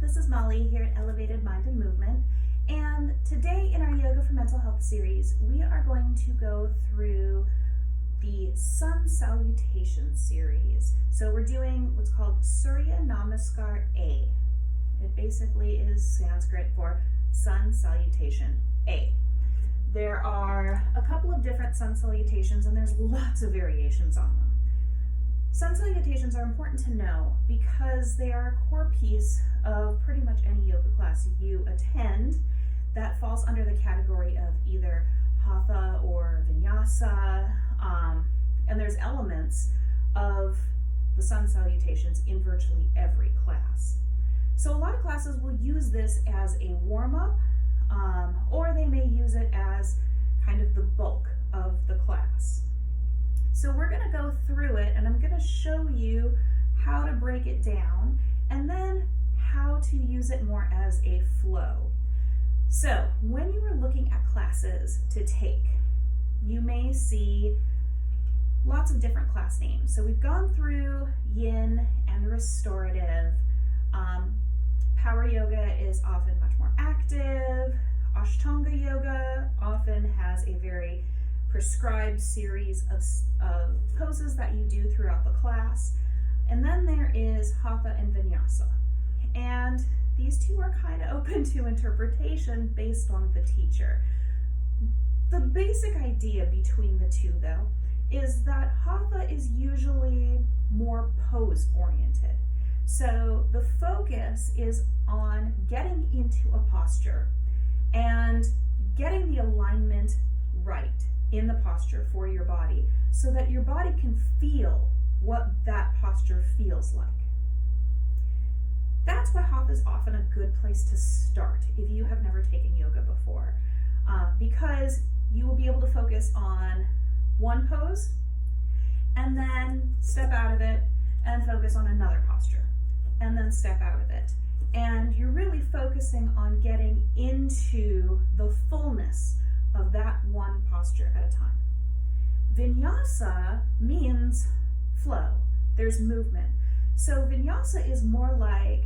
this is Molly here at Elevated Mind and Movement, and today in our Yoga for Mental Health series, we are going to go through the Sun Salutation series. So we're doing what's called Surya Namaskar A. It basically is Sanskrit for Sun Salutation A. There are a couple of different sun salutations and there's lots of variations on them. Sun salutations are important to know because they are a core piece of pretty much any yoga class you attend that falls under the category of either Hatha or Vinyasa, and there's elements of the sun salutations in virtually every class. So a lot of classes will use this as a warm-up, or they may use it as kind of the bulk of the class. So we're going to go through it and I'm going to show you how to break it down and then how to use it more as a flow. So when you are looking at classes to take, you may see lots of different class names. So we've gone through yin and restorative. Power yoga is often much more active. Ashtanga yoga often has a very prescribed series of poses that you do throughout the class. And then there is Hatha and Vinyasa. And these two are kind of open to interpretation based on the teacher. The basic idea between the two, though, is that Hatha is usually more pose oriented. So the focus is on getting into a posture and getting the alignment right in the posture for your body so that your body can feel what that posture feels like. That's why Hatha is often a good place to start if you have never taken yoga before, because you will be able to focus on one pose and then step out of it and focus on another posture and then step out of it. And you're really focusing on getting into the fullness of that one posture at a time. Vinyasa means flow. There's movement. So Vinyasa is more like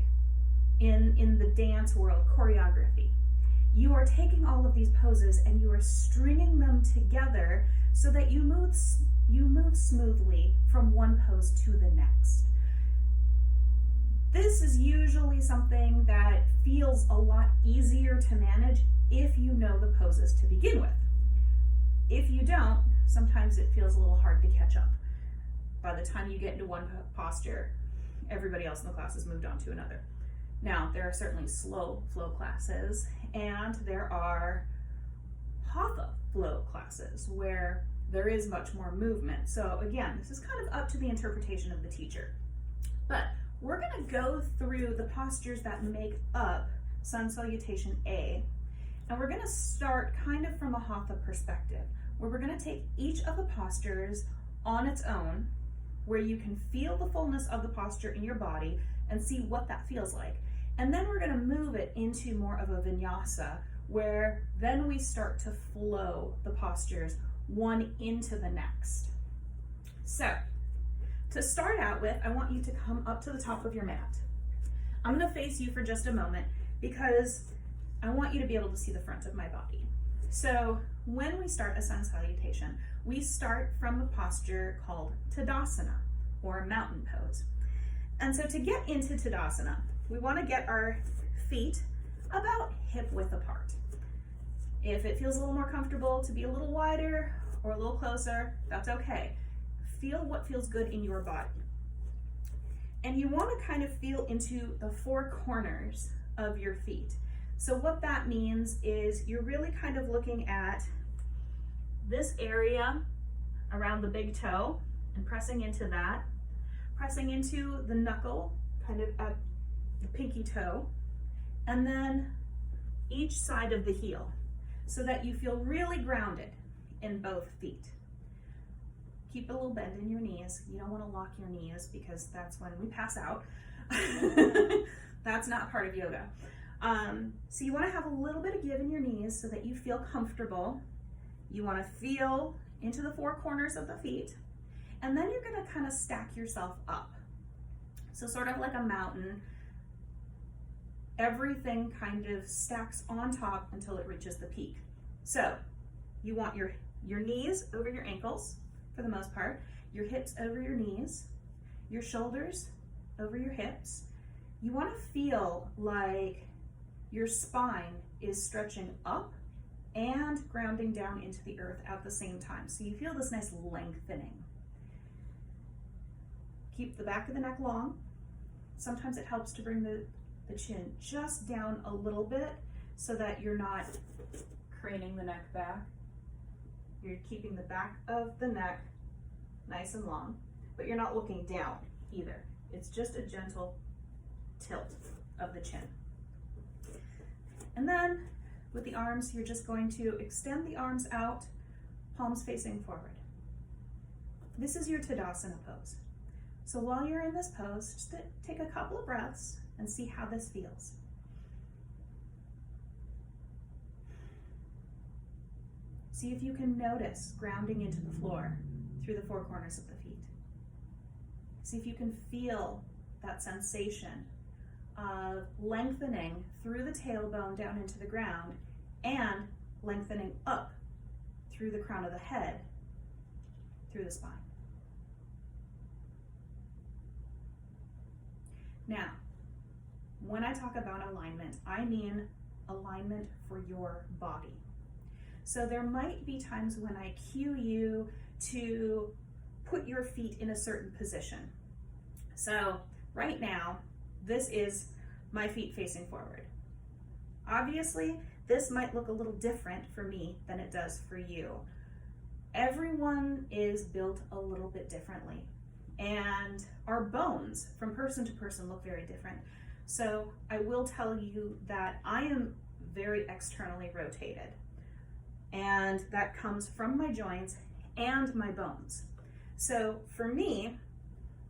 in the dance world, choreography. You are taking all of these poses and you are stringing them together so that you move smoothly from one pose to the next. This is usually something that feels a lot easier to manage if you know the poses to begin with. If you don't, sometimes it feels a little hard to catch up. By the time you get into one posture, everybody else in the class has moved on to another. Now, there are certainly slow flow classes, and there are Hatha flow classes where there is much more movement. So again, this is kind of up to the interpretation of the teacher. But we're going to go through the postures that make up Sun Salutation A, and we're going to start kind of from a Hatha perspective, where we're going to take each of the postures on its own, where you can feel the fullness of the posture in your body and see what that feels like. And then we're going to move it into more of a Vinyasa, where then we start to flow the postures one into the next. So, to start out with, I want you to come up to the top of your mat. I'm going to face you for just a moment because I want you to be able to see the front of my body. So when we start a sun salutation, we start from a posture called Tadasana, or mountain pose. And so to get into Tadasana, we want to get our feet about hip width apart. If it feels a little more comfortable to be a little wider or a little closer, that's okay. Feel what feels good in your body. And you want to kind of feel into the four corners of your feet. So what that means is you're really kind of looking at this area around the big toe and pressing into that, pressing into the knuckle, kind of at the pinky toe, and then each side of the heel so that you feel really grounded in both feet. Keep a little bend in your knees. You don't want to lock your knees because that's when we pass out. That's not part of yoga. So you want to have a little bit of give in your knees so that you feel comfortable. You want to feel into the four corners of the feet. And then you're going to kind of stack yourself up. So sort of like a mountain. everything kind of stacks on top until it reaches the peak. So you want your knees over your ankles for the most part, your hips over your knees, your shoulders over your hips. You want to feel like your spine is stretching up and grounding down into the earth at the same time. So you feel this nice lengthening. Keep the back of the neck long. Sometimes it helps to bring the chin just down a little bit so that you're not craning the neck back. You're keeping the back of the neck nice and long, but you're not looking down either. It's just a gentle tilt of the chin. And then with the arms, you're just going to extend the arms out, palms facing forward. This is your Tadasana pose. So while you're in this pose, just take a couple of breaths and see how this feels. See if you can notice grounding into the floor through the four corners of the feet. See if you can feel that sensation of lengthening through the tailbone down into the ground and lengthening up through the crown of the head, through the spine. Now, when I talk about alignment, I mean alignment for your body. So there might be times when I cue you to put your feet in a certain position. So right now, this is my feet facing forward. Obviously, this might look a little different for me than it does for you. Everyone is built a little bit differently, and our bones from person to person look very different. So I will tell you that I am very externally rotated, and that comes from my joints and my bones. So for me,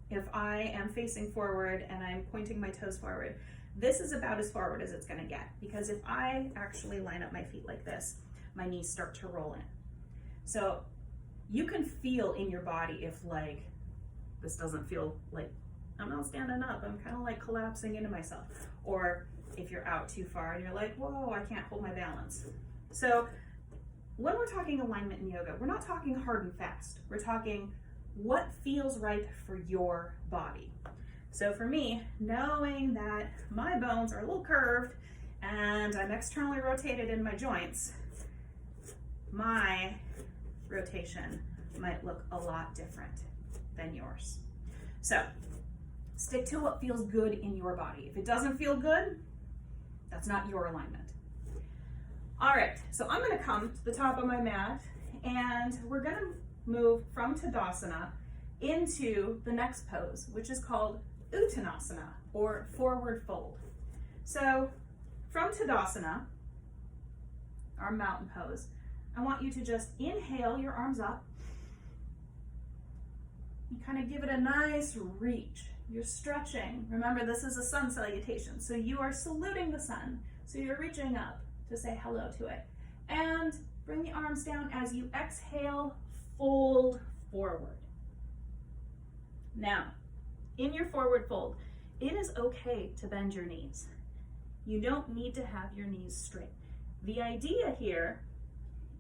if I am facing forward and I'm pointing my toes forward, this is about as forward as it's going to get, because if I actually line up my feet like this, my knees start to roll in. So you can feel in your body if like this doesn't feel like I'm not standing up, I'm kind of like collapsing into myself, or if you're out too far and you're like, whoa, I can't hold my balance. So when we're talking alignment in yoga, we're not talking hard and fast. We're talking what feels right for your body. So for me, knowing that my bones are a little curved and I'm externally rotated in my joints, my rotation might look a lot different than yours. So stick to what feels good in your body. If it doesn't feel good, that's not your alignment. All right, so I'm gonna come to the top of my mat and we're gonna move from Tadasana into the next pose, which is called Uttanasana, or forward fold. So from Tadasana, our mountain pose, I want you to just inhale your arms up. You kind of give it a nice reach. You're stretching. Remember, this is a sun salutation, so you are saluting the sun. So you're reaching up to say hello to it. And bring the arms down as you exhale, fold forward. Now, in your forward fold, it is okay to bend your knees. You don't need to have your knees straight. The idea here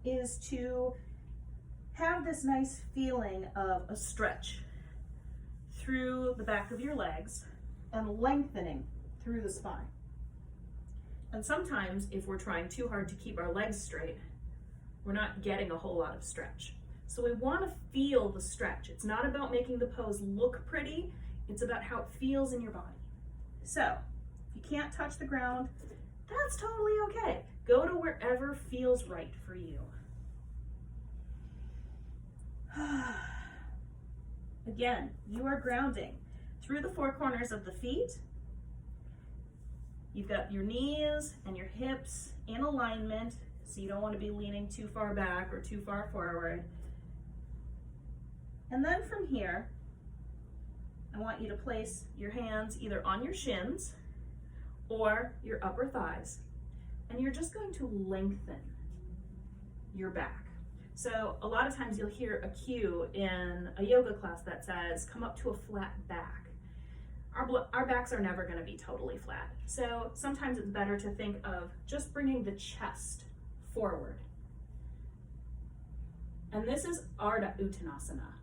is to have this nice feeling of a stretch through the back of your legs and lengthening through the spine. And sometimes if we're trying too hard to keep our legs straight, we're not getting a whole lot of stretch. So we want to feel the stretch. It's not about making the pose look pretty, it's about how it feels in your body. So if you can't touch the ground, that's totally okay. Go to wherever feels right for you. Again, you are grounding through the four corners of the feet. You've got your knees and your hips in alignment, so you don't want to be leaning too far back or too far forward. And then from here, I want you to place your hands either on your shins or your upper thighs, and you're just going to lengthen your back. So a lot of times you'll hear a cue in a yoga class that says, come up to a flat back. our backs are never going to be totally flat. So sometimes it's better to think of just bringing the chest forward. And this is Ardha Uttanasana,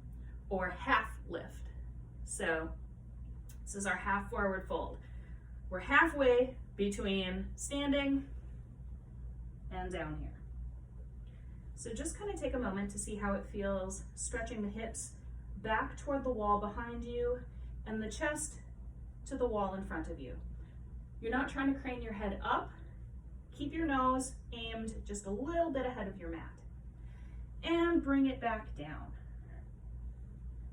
or half lift. So this is our half forward fold. We're halfway between standing and down here. So just kind of take a moment to see how it feels, stretching the hips back toward the wall behind you and the chest to the wall in front of you. You're not trying to crane your head up. Keep your nose aimed just a little bit ahead of your mat. And bring it back down.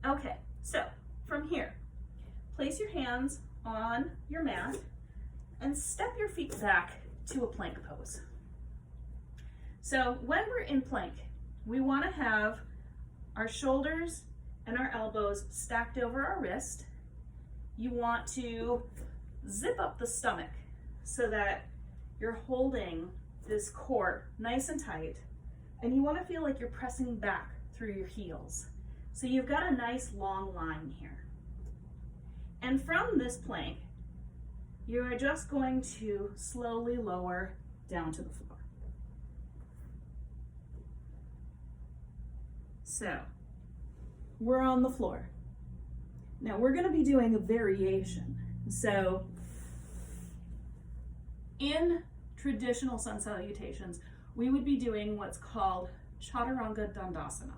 Okay, so from here, place your hands on your mat and step your feet back to a plank pose. So when we're in plank, we want to have our shoulders and our elbows stacked over our wrist. You want to zip up the stomach so that you're holding this core nice and tight, and you want to feel like you're pressing back through your heels. So you've got a nice long line here. And from this plank, you are just going to slowly lower down to the floor. So we're on the floor. Now we're going to be doing a variation. So in traditional sun salutations, we would be doing what's called Chaturanga Dandasana.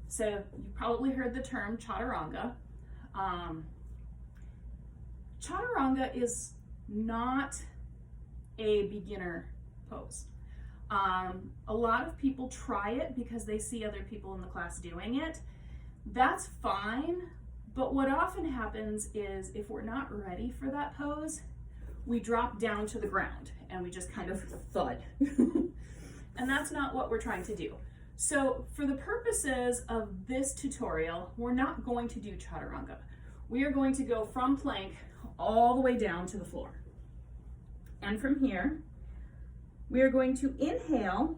So you probably heard the term Chaturanga. Chaturanga is not a beginner pose. A lot of people try it because they see other people in the class doing it. That's fine, but what often happens is if we're not ready for that pose, we drop down to the ground and we just kind of thud. And that's not what we're trying to do. So for the purposes of this tutorial, we're not going to do Chaturanga. We are going to go from plank all the way down to the floor. And from here, we are going to inhale,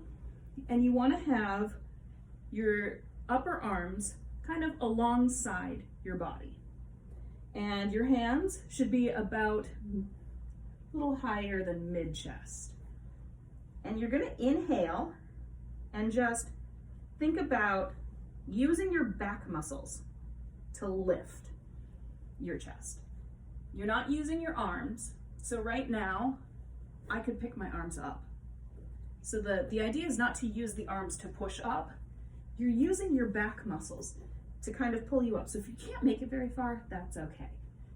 and you want to have your upper arms kind of alongside your body. And your hands should be about a little higher than mid-chest. And you're going to inhale and just think about using your back muscles to lift your chest. You're not using your arms. So right now, I could pick my arms up. So the idea is not to use the arms to push up. You're using your back muscles to kind of pull you up. So if you can't make it very far, that's okay.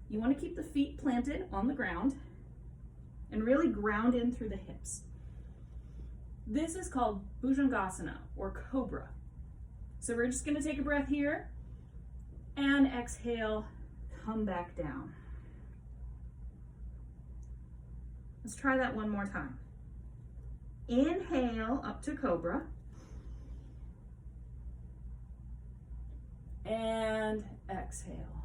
You want to keep the feet planted on the ground and really ground in through the hips. This is called Bhujangasana, or cobra. So we're just going to take a breath here and exhale, come back down. Let's try that one more time. Inhale up to cobra. And exhale.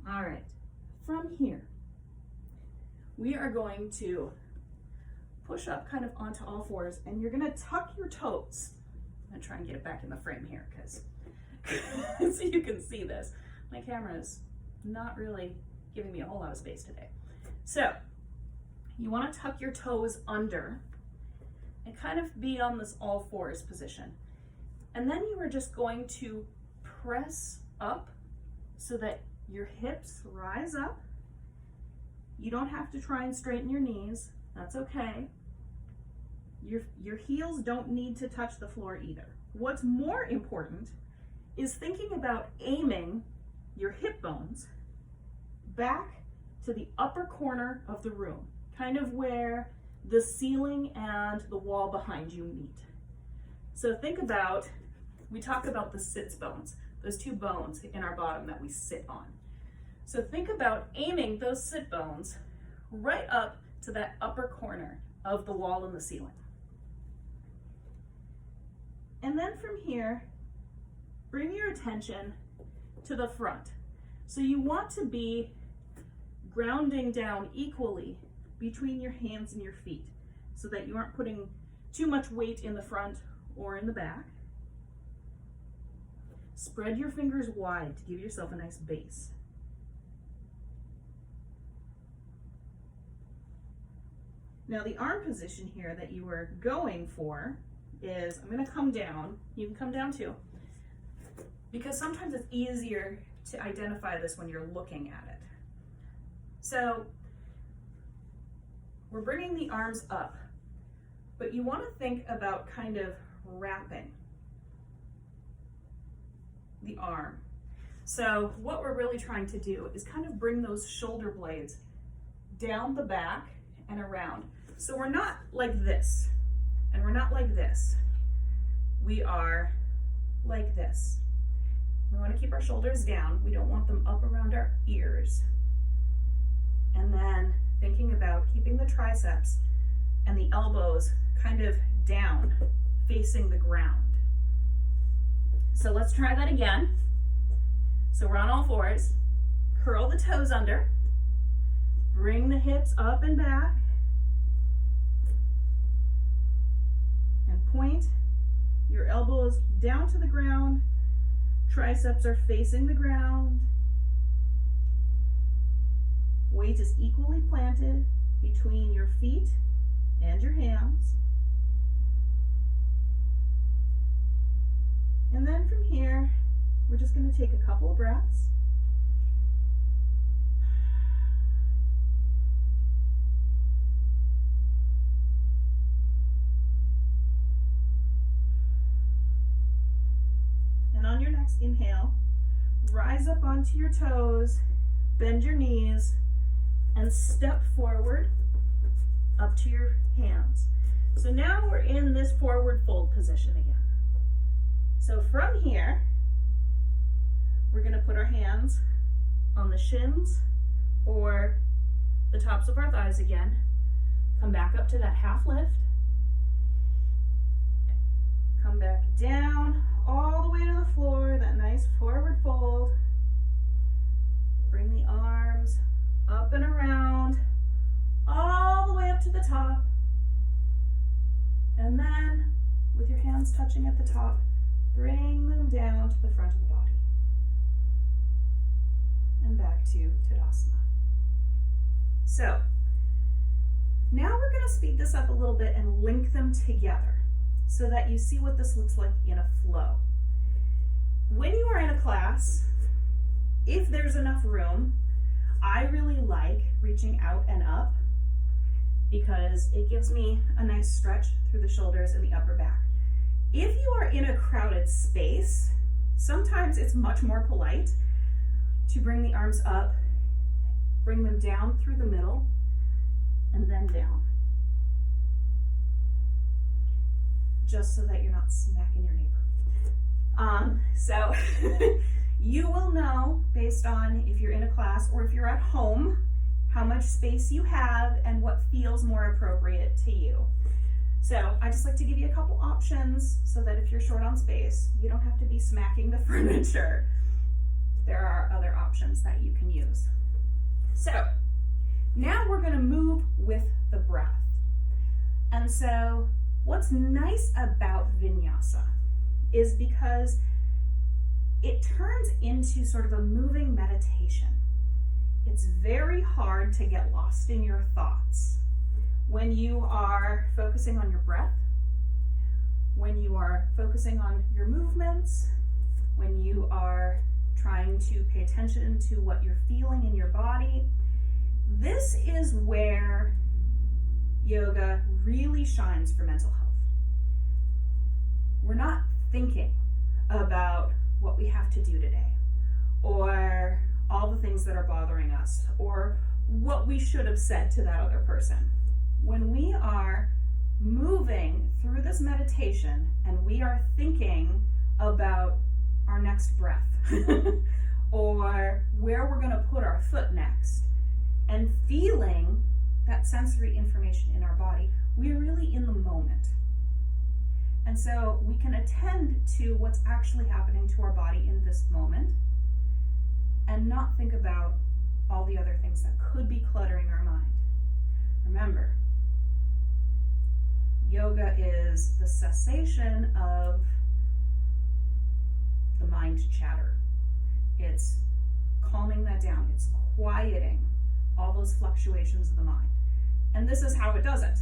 All right, from here, we are going to push up kind of onto all fours, and you're gonna tuck your toes. I'm gonna try and get it back in the frame here because so you can see this. My camera is not really giving me a whole lot of space today. So you want to tuck your toes under and kind of be on this all fours position. And then you are just going to press up so that your hips rise up. You don't have to try and straighten your knees. That's okay. Your heels don't need to touch the floor either. What's more important is thinking about aiming your hip bones back to the upper corner of the room, kind of where the ceiling and the wall behind you meet. So think about, we talk about the sits bones, those two bones in our bottom that we sit on. So think about aiming those sit bones right up to that upper corner of the wall and the ceiling. And then from here, bring your attention to the front. So you want to be grounding down equally between your hands and your feet so that you aren't putting too much weight in the front or in the back. Spread your fingers wide to give yourself a nice base. Now the arm position here that you were going for is, I'm going to come down. You can come down too, because sometimes it's easier to identify this when you're looking at it. So we're bringing the arms up, but you want to think about kind of wrapping the arm. So what we're really trying to do is kind of bring those shoulder blades down the back and around. So we're not like this, and we're not like this. We are like this. We want to keep our shoulders down. We don't want them up around our ears. And then thinking about keeping the triceps and the elbows kind of down, facing the ground. So let's try that again. So we're on all fours. Curl the toes under. Bring the hips up and back. And point your elbows down to the ground. Triceps are facing the ground. Weight is equally planted between your feet and your hands. And then from here, we're just going to take a couple of breaths. And on your next inhale, rise up onto your toes, bend your knees, and step forward up to your hands. So now we're in this forward fold position again. So from here, we're going to put our hands on the shins or the tops of our thighs again. Come back up to that half lift. Come back down all the way to the floor, that nice forward fold. Bring the arms up and around, all the way up to the top. And then, with your hands touching at the top, bring them down to the front of the body. And back to Tadasana. So, now we're going to speed this up a little bit and link them together so that you see what this looks like in a flow. When you are in a class, if there's enough room, I really like reaching out and up because it gives me a nice stretch through the shoulders and the upper back. If you are in a crowded space, sometimes it's much more polite to bring the arms up, bring them down through the middle, and then down. Just so that you're not smacking your neighbor. So you will know based on if you're in a class or if you're at home, how much space you have and what feels more appropriate to you. So I just like to give you a couple options so that if you're short on space, you don't have to be smacking the furniture. There are other options that you can use. So now we're going to move with the breath. And so what's nice about Vinyasa is because it turns into sort of a moving meditation. It's very hard to get lost in your thoughts when you are focusing on your breath, when you are focusing on your movements, when you are trying to pay attention to what you're feeling in your body. This is where yoga really shines for mental health. We're not thinking about what we have to do today, or all the things that are bothering us, or what we should have said to that other person. When we are moving through this meditation and we are thinking about our next breath or where we're going to put our foot next and feeling that sensory information in our body, we're really in the moment. And so we can attend to what's actually happening to our body in this moment and not think about all the other things that could be cluttering our mind. Remember, yoga is the cessation of the mind chatter. It's calming that down. It's quieting all those fluctuations of the mind. And this is how it does it.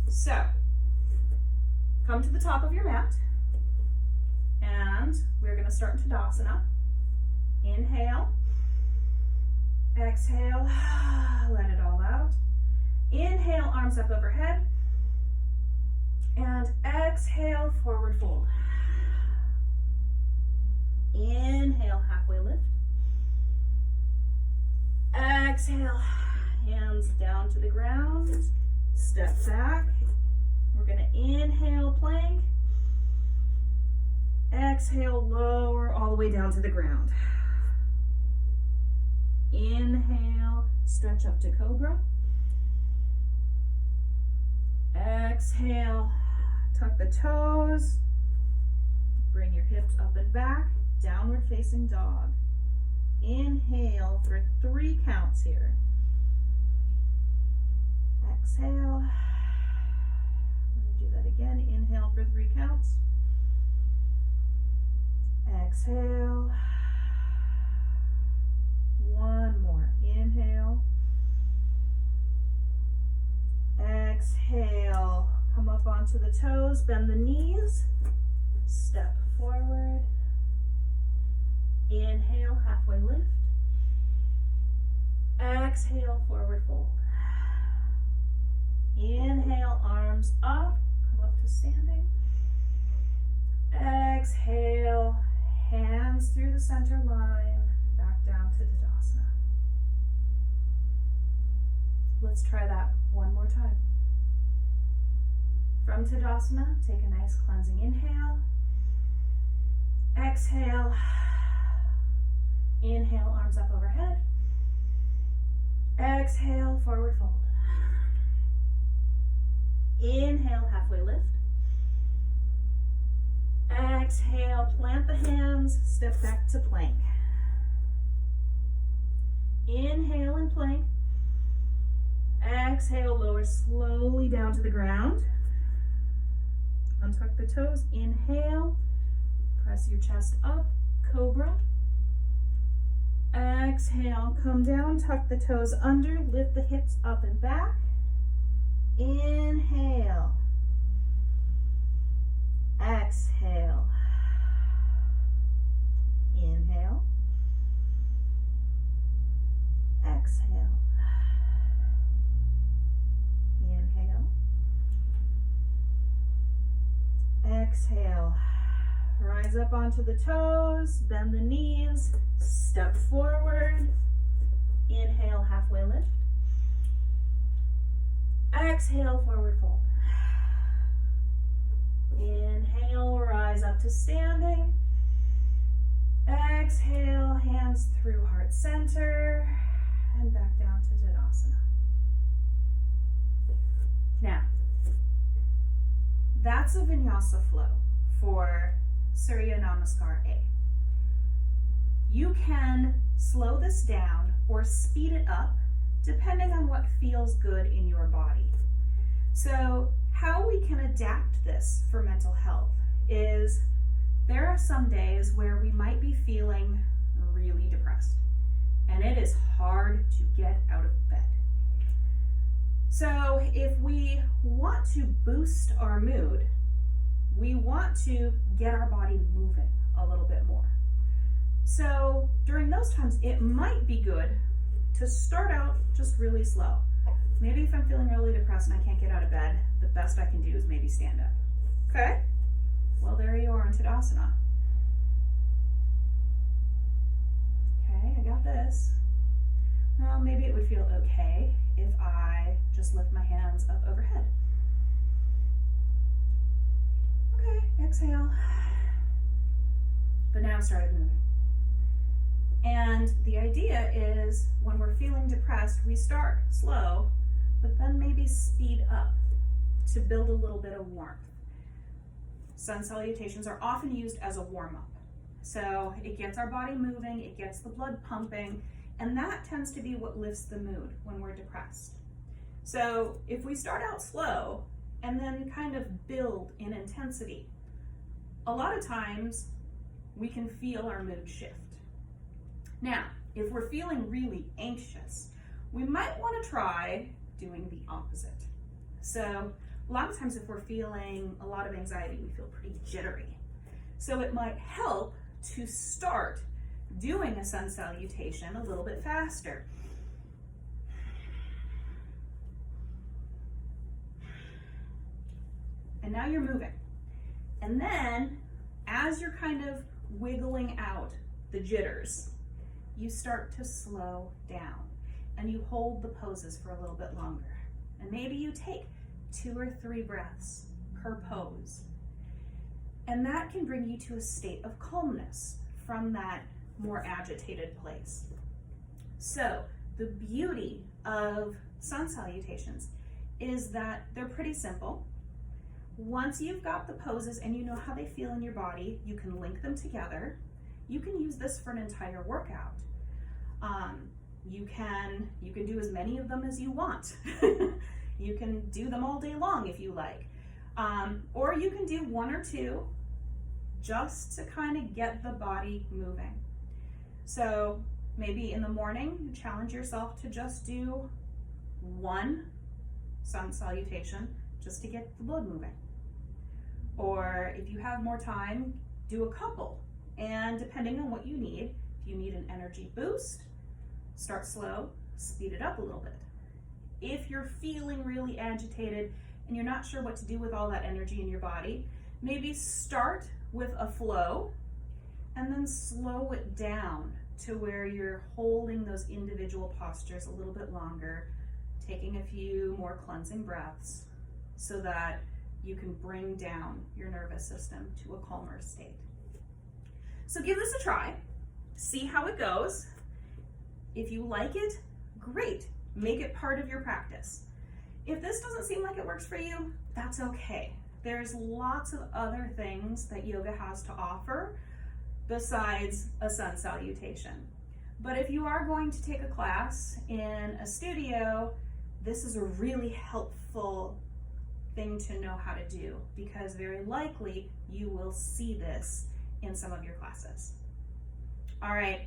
So, come to the top of your mat, and we're going to start in Tadasana. Inhale, exhale, let it all out. Inhale, arms up overhead, and exhale, forward fold. Inhale, halfway lift. Exhale, hands down to the ground, step back. We're going to inhale, plank. Exhale, lower all the way down to the ground. Inhale, stretch up to cobra. Exhale, tuck the toes. Bring your hips up and back, downward facing dog. Inhale for 3 counts here. Exhale. We're going to do that again. Inhale for 3 counts. Exhale. 1 more. Inhale. Exhale. Come up onto the toes. Bend the knees. Step forward. Inhale, halfway lift. Exhale, forward fold. Inhale, arms up. Come up to standing. Exhale, hands through the center line. Back down to Tadasana. Let's try that one more time. From Tadasana, take a nice cleansing inhale. Exhale. Inhale, arms up overhead. Exhale, forward fold. Inhale, halfway lift. Exhale, plant the hands, step back to plank. Inhale and plank. Exhale, lower slowly down to the ground. Untuck the toes, inhale. Press your chest up, cobra. Exhale, come down, tuck the toes under, lift the hips up and back. Inhale. Exhale. Inhale. Exhale. Inhale. Exhale. Rise up onto the toes, bend the knees, step forward. Inhale, halfway lift. Exhale, forward fold. Inhale, rise up to standing. Exhale, hands through heart center and back down to Tadasana. Now, that's a Vinyasa flow for Surya Namaskar A. You can slow this down or speed it up depending on what feels good in your body. So how we can adapt this for mental health is there are some days where we might be feeling really depressed and it is hard to get out of bed. So if we want to boost our mood, we want to get our body moving a little bit more. So during those times, it might be good to start out just really slow. Maybe if I'm feeling really depressed and I can't get out of bed, the best I can do is maybe stand up. Okay? Well, there you are in Tadasana. Okay, I got this. Well, maybe it would feel okay if I just lift my hands up overhead. Okay, exhale. But now started moving. And the idea is when we're feeling depressed, we start slow, but then maybe speed up to build a little bit of warmth. Sun salutations are often used as a warm-up. So it gets our body moving, it gets the blood pumping, and that tends to be what lifts the mood when we're depressed. So if we start out slow and then kind of build in intensity, a lot of times we can feel our mood shift. Now, if we're feeling really anxious, we might want to try doing the opposite. So a lot of times if we're feeling a lot of anxiety, we feel pretty jittery. So it might help to start doing a sun salutation a little bit faster. And now you're moving. And then as you're kind of wiggling out the jitters, you start to slow down and you hold the poses for a little bit longer. And maybe you take 2 or 3 breaths per pose. And that can bring you to a state of calmness from that more agitated place. So the beauty of sun salutations is that they're pretty simple. Once you've got the poses and you know how they feel in your body, you can link them together. You can use this for an entire workout. You can do as many of them as you want. You can do them all day long if you like. Or you can do 1 or 2 just to kind of get the body moving. So maybe in the morning, you challenge yourself to just do 1 sun salutation just to get the blood moving. Or if you have more time, do a couple. And depending on what you need, if you need an energy boost, start slow, speed it up a little bit. If you're feeling really agitated and you're not sure what to do with all that energy in your body, maybe start with a flow and then slow it down to where you're holding those individual postures a little bit longer, taking a few more cleansing breaths so that you can bring down your nervous system to a calmer state. So give this a try, see how it goes. If you like it, great, make it part of your practice. If this doesn't seem like it works for you, that's okay. There's lots of other things that yoga has to offer besides a sun salutation. But if you are going to take a class in a studio, this is a really helpful thing to know how to do, because very likely you will see this in some of your classes. All right,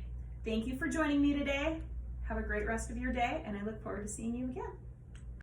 thank you for joining me today. Have a great rest of your day, and I look forward to seeing you again.